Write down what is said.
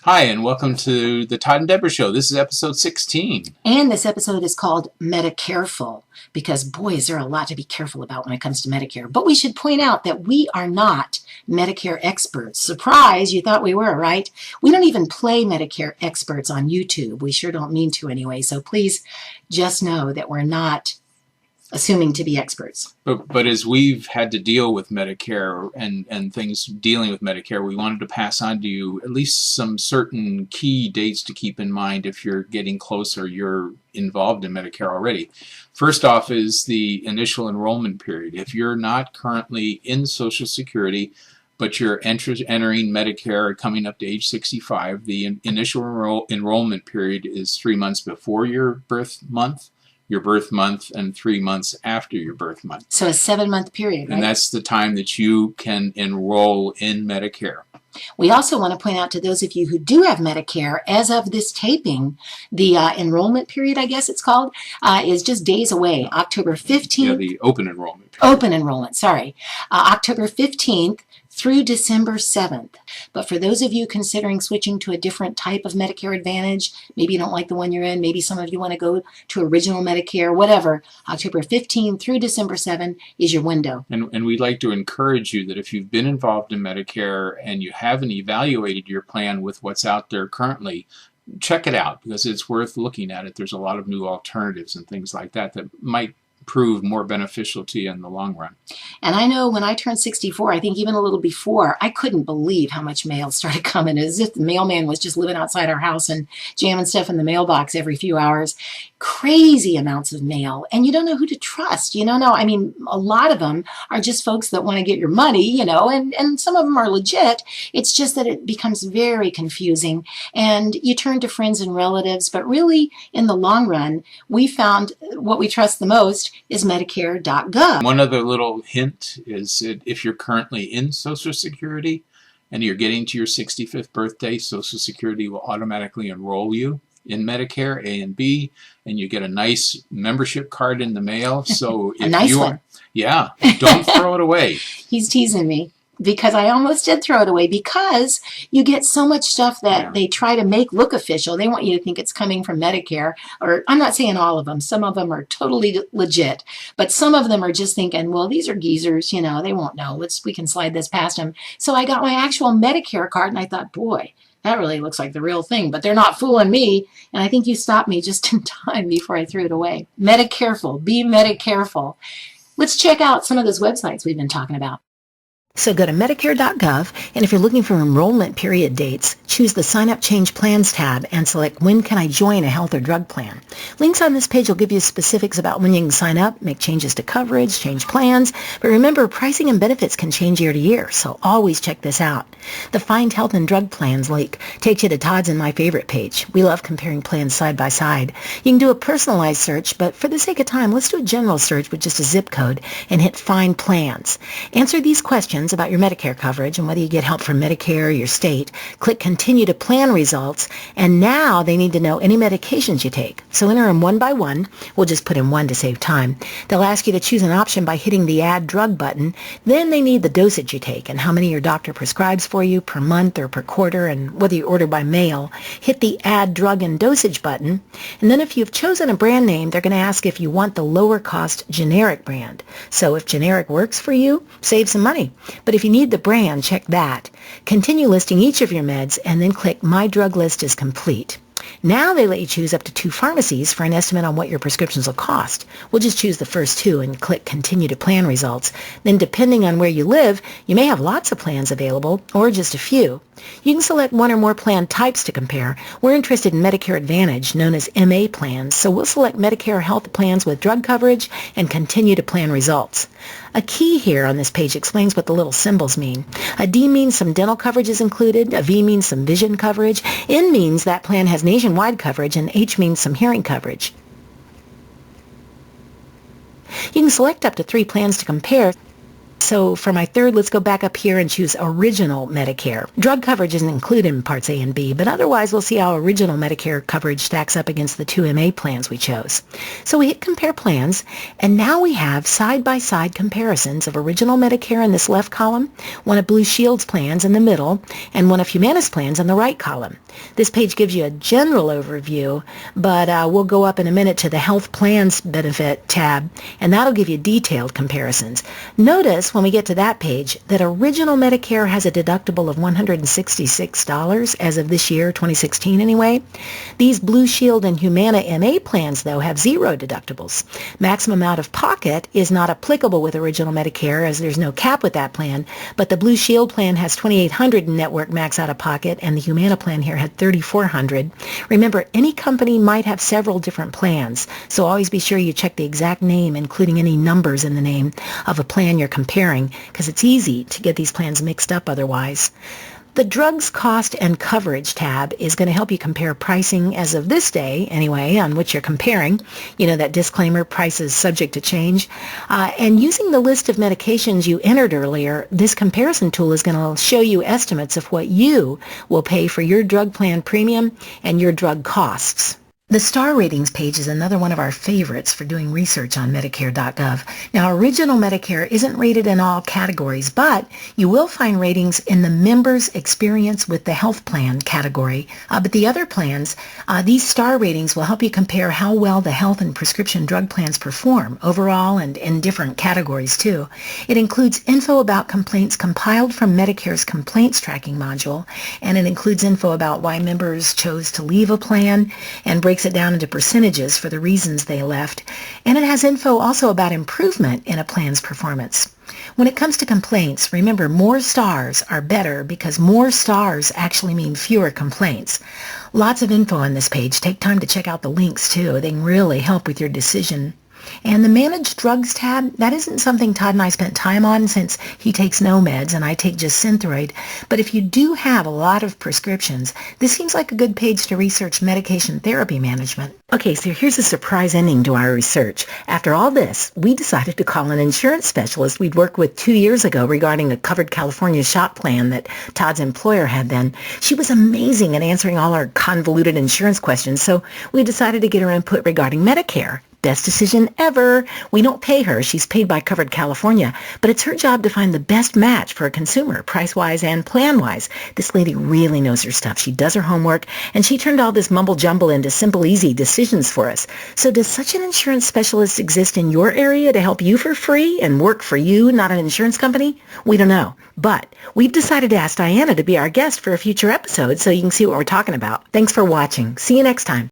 Hi, and welcome to the Todd and Debra Show. This is episode 16. And this episode is called Medicare-ful, because boy, is there a lot to be careful about when it comes to Medicare. But we should point out that we are not Medicare experts. Surprise, you thought we were, right? We don't even play Medicare experts on YouTube. We sure don't mean to anyway. So please just know that we're not assuming to be experts. But as we've had to deal with Medicare and things dealing with Medicare, we wanted to pass on to you at least some certain key dates to keep in mind if you're getting closer, you're involved in Medicare already. First off is the initial enrollment period. If you're not currently in Social Security, but you're entering Medicare coming up to age 65, the initial enrollment period is 3 months before your birth month, and 3 months after your birth month. So a 7-month period, right? And that's the time that you can enroll in Medicare. We also want to point out to those of you who do have Medicare, as of this taping, the enrollment period, I guess it's called, is just days away. October 15th. Yeah, the open enrollment period. Open enrollment, sorry. October 15th through December 7th. But for those of you considering switching to a different type of Medicare Advantage, maybe you don't like the one you're in, maybe some of you want to go to original Medicare, whatever, October 15th through December 7th is your window. And we'd like to encourage you that if you've been involved in Medicare and you haven't evaluated your plan with what's out there currently, check it out because it's worth looking at it. There's a lot of new alternatives and things like that that might prove more beneficial to you in the long run. And I know when I turned 64, I think even a little before, I couldn't believe how much mail started coming, as if the mailman was just living outside our house and jamming stuff in the mailbox every few hours. Crazy amounts of mail, and you don't know who to trust. You don't know. I mean, a lot of them are just folks that want to get your money, and some of them are legit. It's just that it becomes very confusing, and you turn to friends and relatives, but really, in the long run, we found what we trust the most is Medicare.gov. One other little hint is that if you're currently in Social Security and you're getting to your 65th birthday, Social Security will automatically enroll you in Medicare A and B, and you get a nice membership card in the mail. So if a nice one. Yeah, don't throw it away. He's teasing me because I almost did throw it away, because you get so much stuff that they try to make look official. They want you to think it's coming from Medicare, or I'm not saying all of them. Some of them are totally legit, but some of them are just thinking, well, these are geezers, they won't know. We can slide this past them. So I got my actual Medicare card and I thought, boy, that really looks like the real thing, but they're not fooling me. And I think you stopped me just in time before I threw it away. Medicare-ful, be Medicare-ful. Let's check out some of those websites we've been talking about. So go to Medicare.gov, and if you're looking for enrollment period dates, choose the Sign Up Change Plans tab and select When Can I Join a Health or Drug Plan. Links on this page will give you specifics about when you can sign up, make changes to coverage, change plans, but remember, pricing and benefits can change year to year, so always check this out. The Find Health and Drug Plans link takes you to Todd's and My Favorite page. We love comparing plans side by side. You can do a personalized search, but for the sake of time, let's do a general search with just a zip code and hit Find Plans. Answer these questions about your Medicare coverage and whether you get help from Medicare or your state. Click Continue to Plan Results, and now they need to know any medications you take. So enter them one by one. We'll just put in one to save time. They'll ask you to choose an option by hitting the Add Drug button. Then they need the dosage you take and how many your doctor prescribes for you per month or per quarter, and whether you order by mail. Hit the Add Drug and Dosage button, and then if you've chosen a brand name, they're going to ask if you want the lower cost generic brand. So if generic works for you, save some money. But if you need the brand, check that. Continue listing each of your meds and then click My Drug List is Complete. Now they let you choose up to 2 pharmacies for an estimate on what your prescriptions will cost. We'll just choose the first 2 and click Continue to Plan Results. Then depending on where you live, you may have lots of plans available or just a few. You can select one or more plan types to compare. We're interested in Medicare Advantage, known as MA plans, so we'll select Medicare Health plans with drug coverage and Continue to Plan Results. A key here on this page explains what the little symbols mean. A D means some dental coverage is included, a V means some vision coverage, N means that plan has nationwide coverage, and H means some hearing coverage. You can select up to 3 plans to compare. So for my third, let's go back up here and choose Original Medicare. Drug coverage isn't included in Parts A and B, but otherwise we'll see how Original Medicare coverage stacks up against the two MA plans we chose. So we hit Compare Plans, and now we have side-by-side comparisons of Original Medicare in this left column, one of Blue Shield's plans in the middle, and one of Humana's plans in the right column. This page gives you a general overview, but we'll go up in a minute to the Health Plans Benefit tab, and that'll give you detailed comparisons. Notice when we get to that page that Original Medicare has a deductible of $166 as of this year, 2016 anyway. These Blue Shield and Humana MA plans, though, have zero deductibles. Maximum out-of-pocket is not applicable with Original Medicare as there's no cap with that plan, but the Blue Shield plan has $2,800 in network max out-of-pocket, and the Humana plan here had $3,400. Remember, any company might have several different plans, so always be sure you check the exact name, including any numbers in the name of a plan you're comparing, because it's easy to get these plans mixed up otherwise. The Drugs, Cost, and Coverage tab is going to help you compare pricing as of this day, anyway, on which you're comparing. You know, that disclaimer, price is subject to change. And using the list of medications you entered earlier, this comparison tool is going to show you estimates of what you will pay for your drug plan premium and your drug costs. The star ratings page is another one of our favorites for doing research on Medicare.gov. Now, Original Medicare isn't rated in all categories, but you will find ratings in the members' experience with the health plan category. But the other plans, these star ratings will help you compare how well the health and prescription drug plans perform overall and in different categories too. It includes info about complaints compiled from Medicare's complaints tracking module, and it includes info about why members chose to leave a plan and breaks it down into percentages for the reasons they left, and it has info also about improvement in a plan's performance. When it comes to complaints, remember more stars are better because more stars actually mean fewer complaints. Lots of info on this page. Take time to check out the links too. They can really help with your decision. And the Managed Drugs tab, that isn't something Todd and I spent time on since he takes no meds and I take just Synthroid. But if you do have a lot of prescriptions, this seems like a good page to research medication therapy management. Okay, so here's a surprise ending to our research. After all this, we decided to call an insurance specialist we'd worked with 2 years ago regarding a covered California shop plan that Todd's employer had then. She was amazing at answering all our convoluted insurance questions, so we decided to get her input regarding Medicare. Best decision ever. We don't pay her. She's paid by Covered California, but it's her job to find the best match for a consumer, price-wise and plan-wise. This lady really knows her stuff. She does her homework, and she turned all this mumble-jumble into simple, easy decisions for us. So does such an insurance specialist exist in your area to help you for free and work for you, not an insurance company? We don't know, but we've decided to ask Diana to be our guest for a future episode so you can see what we're talking about. Thanks for watching. See you next time.